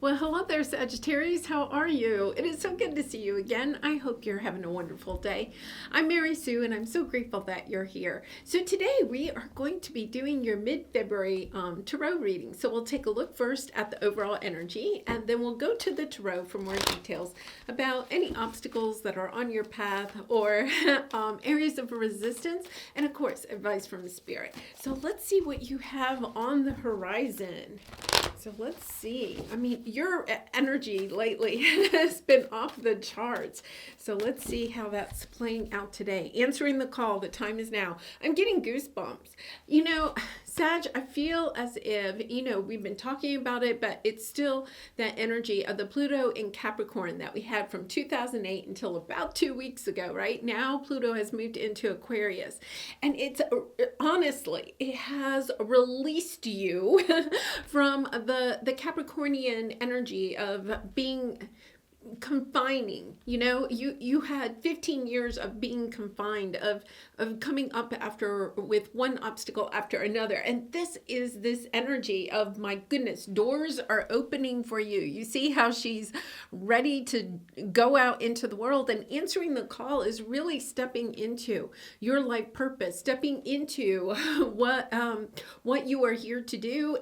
Well, hello there, Sagittarius. How are you? It is so good to see you again. I hope you're having a wonderful day. I'm Mary Sue, and I'm so grateful that you're here. So today we are going to be doing your mid-February tarot reading. So we'll take a look first at the overall energy, and then we'll go to the tarot for more details about any obstacles that are on your path or areas of resistance, and of course, advice from the spirit. So let's see what you have on the horizon. So let's see. I mean, your energy lately has been off the charts. So let's see how that's playing out today. Answering the call, the time is now. I'm getting goosebumps. You know, Sag, I feel as if, we've been talking about it, but it's still that energy of the Pluto in Capricorn that we had from 2008 until about 2 weeks ago, right? Now Pluto has moved into Aquarius. And it's, honestly, it has released you from the Capricornian energy of being confining. You had 15 years of being confined, of coming up after with one obstacle after another, and this is this energy of, my goodness, doors are opening for you. You see how she's ready to go out into the world, and answering the call is really stepping into your life purpose, stepping into what you are here to do.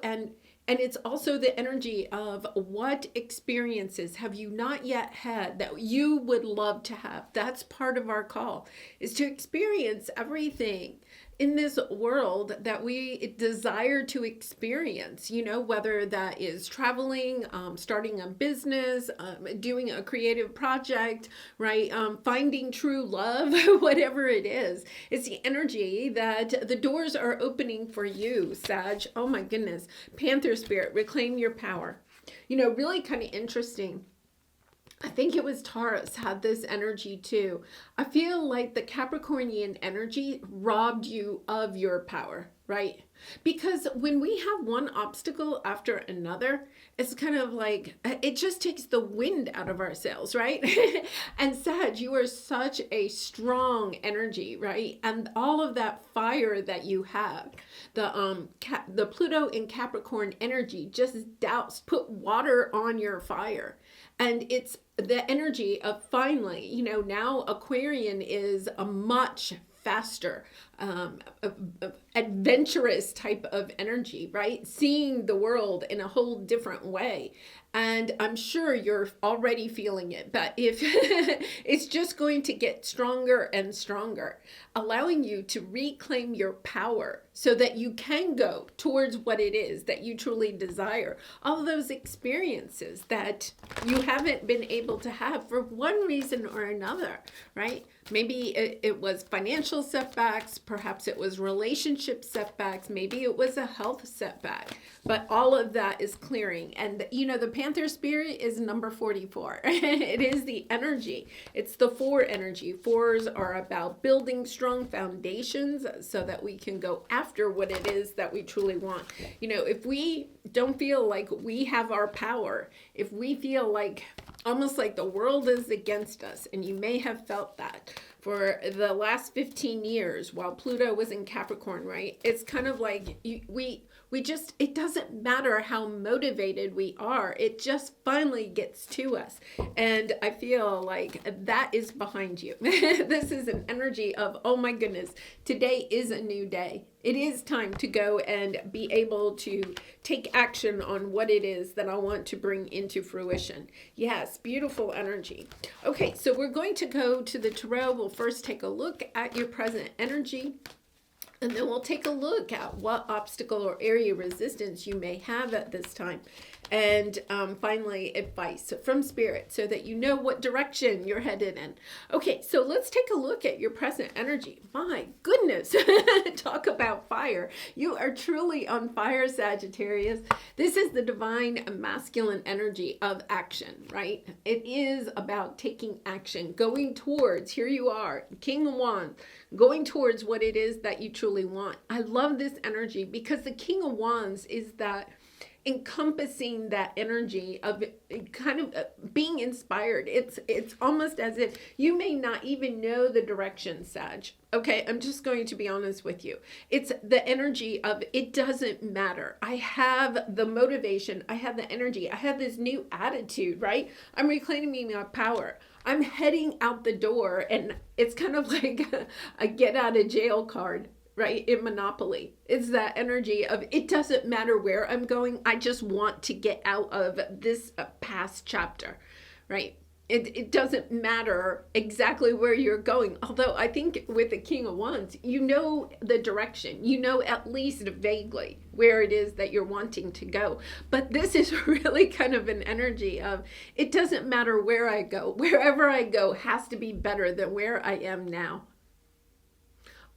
And it's also the energy of what experiences have you not yet had that you would love to have. That's part of our call, is to experience everything in this world that we desire to experience, whether that is traveling, starting a business, doing a creative project, right? Finding true love, whatever it is. It's the energy that the doors are opening for you, Sag. Oh my goodness. Panther spirit, reclaim your power. Really kind of interesting. I think it was Taurus had this energy too. I feel like the Capricornian energy robbed you of your power, right? Because when we have one obstacle after another, it's kind of like, it just takes the wind out of our sails, right? And Sag, you are such a strong energy, right? And all of that fire that you have, the Pluto in Capricorn energy just put water on your fire. And it's the energy of finally, now Aquarian is a much faster, adventurous type of energy, right? Seeing the world in a whole different way. And I'm sure you're already feeling it, but if it's just going to get stronger and stronger, allowing you to reclaim your power so that you can go towards what it is that you truly desire. All of those experiences that you haven't been able to have for one reason or another, right? Maybe it was financial setbacks, perhaps it was relationship setbacks, maybe it was a health setback, but all of that is clearing. And the Panther spirit is number 44. It is the energy. It's the 4 energy. 4s are about building strong foundations so that we can go after what it is that we truly want. If we don't feel like we have our power, if we feel like almost like the world is against us, and you may have felt that for the last 15 years while Pluto was in Capricorn, right? It's kind of like we just, it doesn't matter how motivated we are, it just finally gets to us. And I feel like that is behind you. This is an energy of, oh my goodness, today is a new day. It is time to go and be able to take action on what it is that I want to bring into fruition. Yes, beautiful energy. Okay, so we're going to go to the tarot. We'll first take a look at your present energy, and then we'll take a look at what obstacle or area resistance you may have at this time. And finally, advice from Spirit so that you know what direction you're headed in. Okay, so let's take a look at your present energy. My goodness, talk about fire. You are truly on fire, Sagittarius. This is the divine masculine energy of action, right? It is about taking action, going towards, here you are, King of Wands, going towards what it is that you truly want. I love this energy because the King of Wands is that encompassing that energy of kind of being inspired. It's almost as if you may not even know the direction, Sag. Okay, I'm just going to be honest with you. It's the energy of it doesn't matter. I have the motivation, I have the energy, I have this new attitude, right? I'm reclaiming my power. I'm heading out the door, and it's kind of like a get out of jail card, right? In Monopoly. It's that energy of it doesn't matter where I'm going. I just want to get out of this past chapter, right? It doesn't matter exactly where you're going. Although I think with the King of Wands, you know the direction. You know at least vaguely where it is that you're wanting to go. But this is really kind of an energy of it doesn't matter where I go. Wherever I go has to be better than where I am now.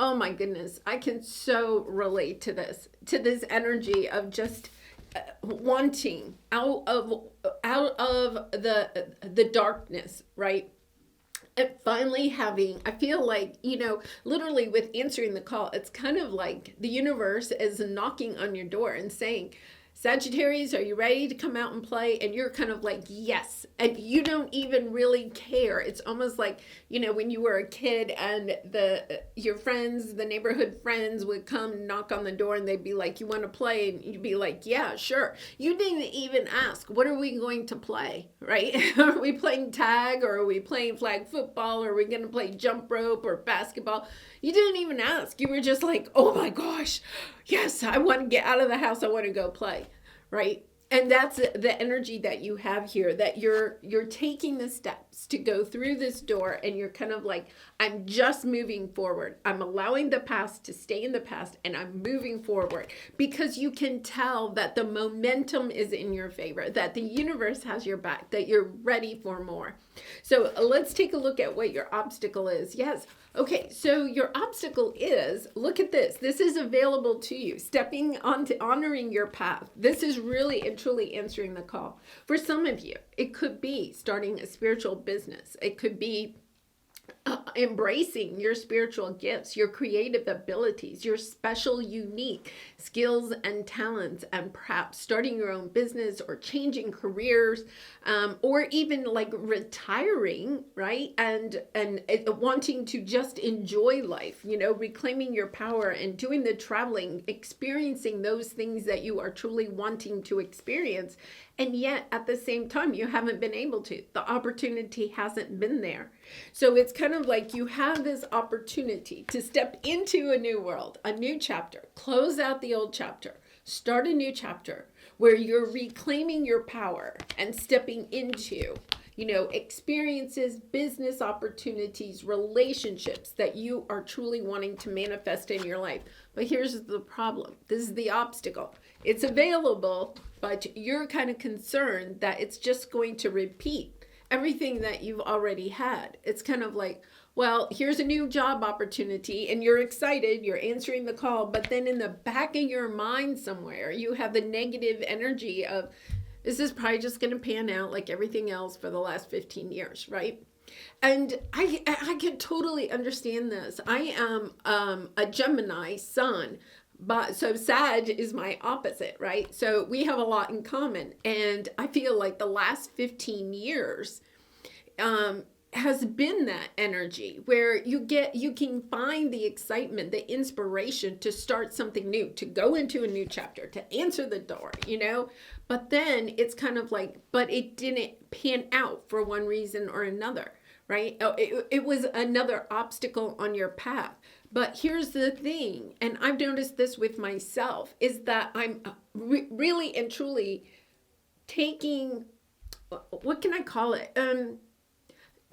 Oh my goodness, I can so relate to this energy of just wanting out of the darkness, right? And finally having, I feel like, literally with answering the call, it's kind of like the universe is knocking on your door and saying, Sagittarius, are you ready to come out and play? And you're kind of like, yes. And you don't even really care. It's almost like, when you were a kid and your friends, the neighborhood friends would come knock on the door and they'd be like, you want to play? And you'd be like, yeah, sure. You didn't even ask, what are we going to play, right? Are we playing tag, or are we playing flag football? Or are we going to play jump rope or basketball? You didn't even ask. You were just like, oh my gosh, yes, I want to get out of the house. I want to go play, right? And that's the energy that you have here, that you're taking the steps to go through this door, and you're kind of like, I'm just moving forward. I'm allowing the past to stay in the past, and I'm moving forward because you can tell that the momentum is in your favor, that the universe has your back, that you're ready for more. So let's take a look at what your obstacle is. Yes. Okay, so your obstacle is, look at this. This is available to you. Stepping onto honoring your path. This is really and truly answering the call. For some of you, it could be starting a spiritual business. It could be embracing your spiritual gifts, your creative abilities, your special, unique skills and talents, and perhaps starting your own business or changing careers, or even like retiring, right? And wanting to just enjoy life, reclaiming your power and doing the traveling, experiencing those things that you are truly wanting to experience. And yet at the same time, you haven't been able to. The opportunity hasn't been there. So it's kind of like you have this opportunity to step into a new world, a new chapter, close out the old chapter, start a new chapter where you're reclaiming your power and stepping into, experiences, business opportunities, relationships that you are truly wanting to manifest in your life. But here's the problem. This is the obstacle. It's available, but you're kind of concerned that it's just going to repeat everything that you've already had. It's kind of like, well, here's a new job opportunity, and you're excited, you're answering the call, but then in the back of your mind somewhere, you have the negative energy of, this is probably just going to pan out like everything else for the last 15 years, right? And I can totally understand this. I am a Gemini sun, but so Sag is my opposite, right? So we have a lot in common. And I feel like the last 15 years has been that energy where you can find the excitement, the inspiration to start something new, to go into a new chapter, to answer the door, but then it's kind of like, but it didn't pan out for one reason or another, right? It was another obstacle on your path. But here's the thing, and I've noticed this with myself, is that I'm really and truly taking, what can I call it?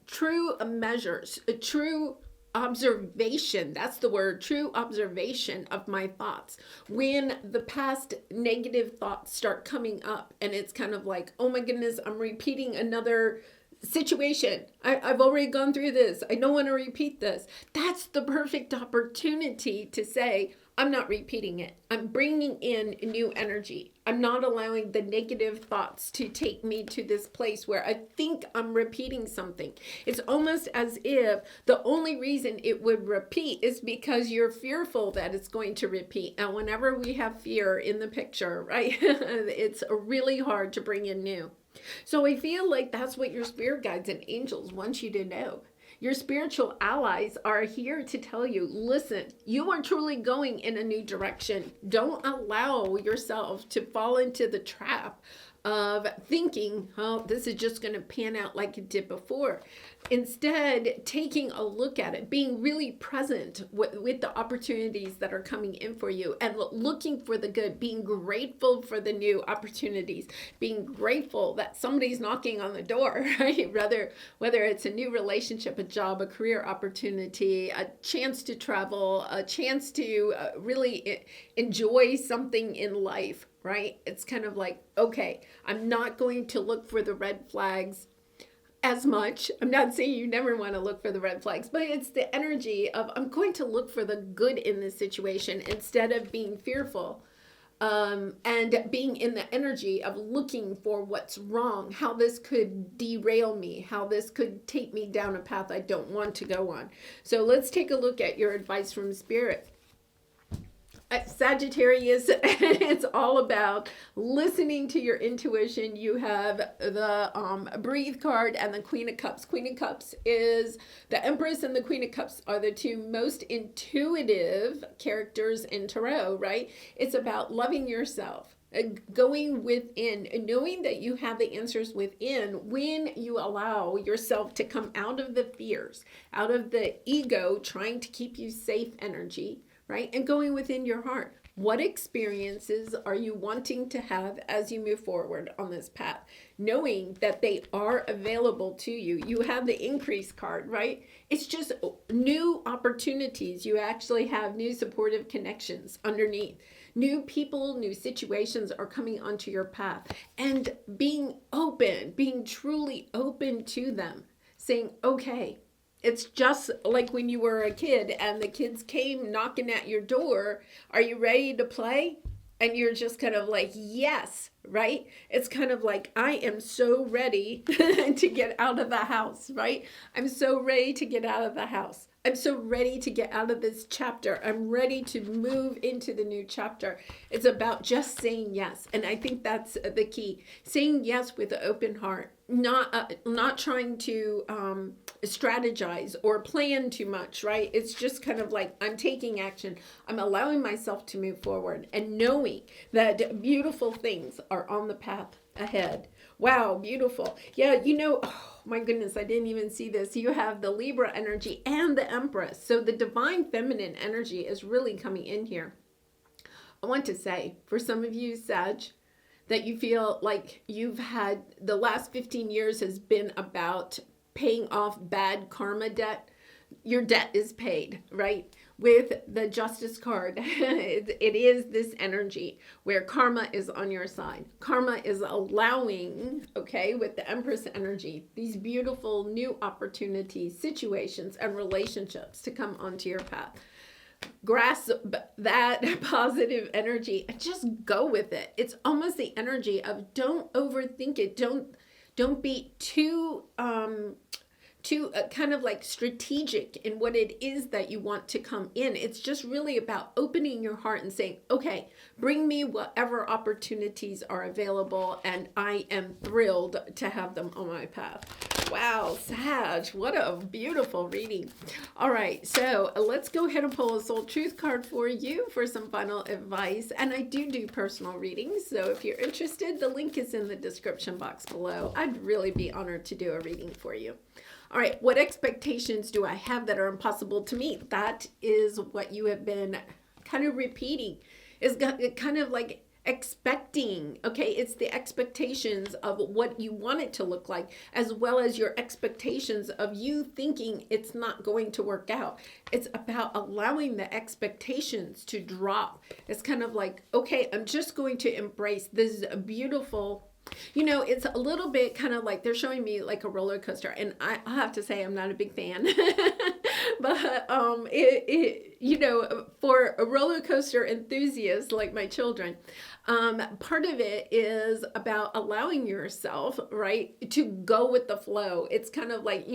True measures, a true observation. That's the word, true observation of my thoughts. When the past negative thoughts start coming up, and it's kind of like, oh my goodness, I'm repeating another situation. I've already gone through this. I don't want to repeat this. That's the perfect opportunity to say, I'm not repeating it. I'm bringing in new energy. I'm not allowing the negative thoughts to take me to this place where I think I'm repeating something. It's almost as if the only reason it would repeat is because you're fearful that it's going to repeat. And whenever we have fear in the picture, right, it's really hard to bring in new. So I feel like that's what your spirit guides and angels want you to know. Your spiritual allies are here to tell you, listen, you are truly going in a new direction. Don't allow yourself to fall into the trap of thinking, oh, this is just going to pan out like it did before. Instead, taking a look at it, being really present with the opportunities that are coming in for you and looking for the good, being grateful for the new opportunities, being grateful that somebody's knocking on the door, right? Whether it's a new relationship, a job, a career opportunity, a chance to travel, a chance to really enjoy something in life, right? It's kind of like, okay, I'm not going to look for the red flags as much. I'm not saying you never want to look for the red flags, but it's the energy of I'm going to look for the good in this situation instead of being fearful and being in the energy of looking for what's wrong, how this could derail me, how this could take me down a path I don't want to go on. So let's take a look at your advice from Spirit. Sagittarius, it's all about listening to your intuition. You have the Breathe card and the Queen of Cups. Queen of Cups is the Empress, and the Queen of Cups are the two most intuitive characters in Tarot, right? It's about loving yourself, going within, knowing that you have the answers within when you allow yourself to come out of the fears, out of the ego trying to keep you safe energy, right? And going within your heart. What experiences are you wanting to have as you move forward on this path? Knowing that they are available to you. You have the Increase card, right? It's just new opportunities. You actually have new supportive connections underneath. New people, new situations are coming onto your path. And being open, being truly open to them. Saying, okay, it's just like when you were a kid and the kids came knocking at your door. Are you ready to play? And you're just kind of like, yes, right? It's kind of like, I am so ready to get out of the house, right? I'm so ready to get out of the house. I'm so ready to get out of this chapter. I'm ready to move into the new chapter. It's about just saying yes. And I think that's the key. Saying yes with an open heart. Not trying to strategize or plan too much, right? It's just kind of like, I'm taking action. I'm allowing myself to move forward and knowing that beautiful things are on the path ahead. Wow, beautiful. Yeah, oh my goodness, I didn't even see this. You have the Libra energy and the Empress. So the divine feminine energy is really coming in here. I want to say, for some of you, Sag, that you feel like you've had the last 15 years has been about paying off bad karma debt. Your debt is paid, right? With the Justice card, it is this energy where karma is on your side. Karma is allowing, okay, with the Empress energy, these beautiful new opportunities, situations, and relationships to come onto your path. Grasp that positive energy and just go with it. It's almost the energy of don't overthink it. Don't be too kind of like strategic in what it is that you want to come in. It's just really about opening your heart and saying, okay, bring me whatever opportunities are available, and I am thrilled to have them on my path. Wow, Sag, what a beautiful reading. All right, so let's go ahead and pull a Soul Truth card for you for some final advice. And I do personal readings, so if you're interested, the link is in the description box below. I'd really be honored to do a reading for you. All right, what expectations do I have that are impossible to meet? That is what you have been kind of repeating. Is kind of like expecting, okay? It's the expectations of what you want it to look like, as well as your expectations of you thinking it's not going to work out. It's about allowing the expectations to drop. It's kind of like, okay, I'm just going to embrace this beautiful, it's a little bit kind of like they're showing me like a roller coaster, and I have to say I'm not a big fan, But for a roller coaster enthusiast like my children, part of it is about allowing yourself, right, to go with the flow. It's kind of like,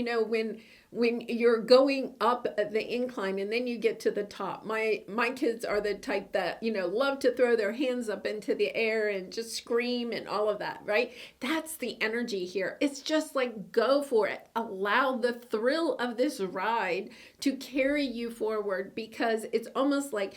when you're going up the incline and then you get to the top. My kids are the type that, love to throw their hands up into the air and just scream and all of that, right? That's the energy here. It's just like, go for it. Allow the thrill of this ride to carry you forward, because it's almost like,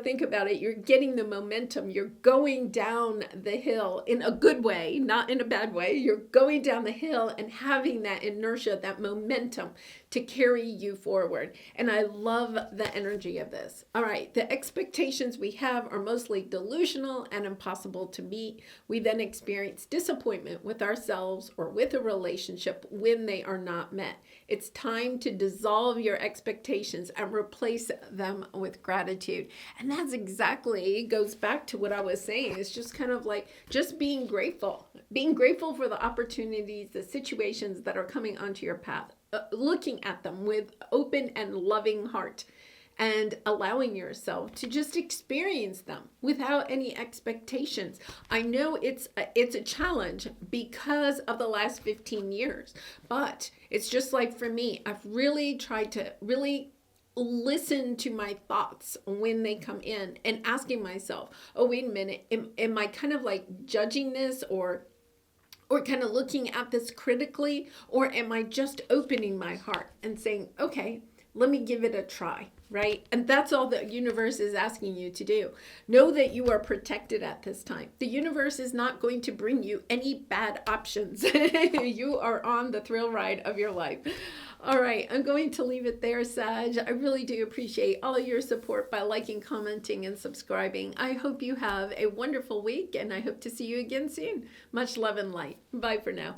think about it. You're getting the momentum. You're going down the hill in a good way, not in a bad way. You're going down the hill and having that inertia, that momentum to carry you forward. And I love the energy of this. All right, the expectations we have are mostly delusional and impossible to meet. We then experience disappointment with ourselves or with a relationship when they are not met. It's time to dissolve your expectations and replace them with gratitude. And that's exactly goes back to what I was saying. It's just kind of like just being grateful for the opportunities, the situations that are coming onto your path. Looking at them with open and loving heart, and allowing yourself to just experience them without any expectations. I know it's a challenge because of the last 15 years, but it's just like for me, I've really tried to listen to my thoughts when they come in and asking myself, oh, wait a minute, am I kind of like judging this or kind of looking at this critically, or am I just opening my heart and saying, okay, let me give it a try, right? And that's all the universe is asking you to do. Know that you are protected at this time. The universe is not going to bring you any bad options. You are on the thrill ride of your life. All right, I'm going to leave it there, Sag. I really do appreciate all of your support by liking, commenting, and subscribing. I hope you have a wonderful week, and I hope to see you again soon. Much love and light. Bye for now.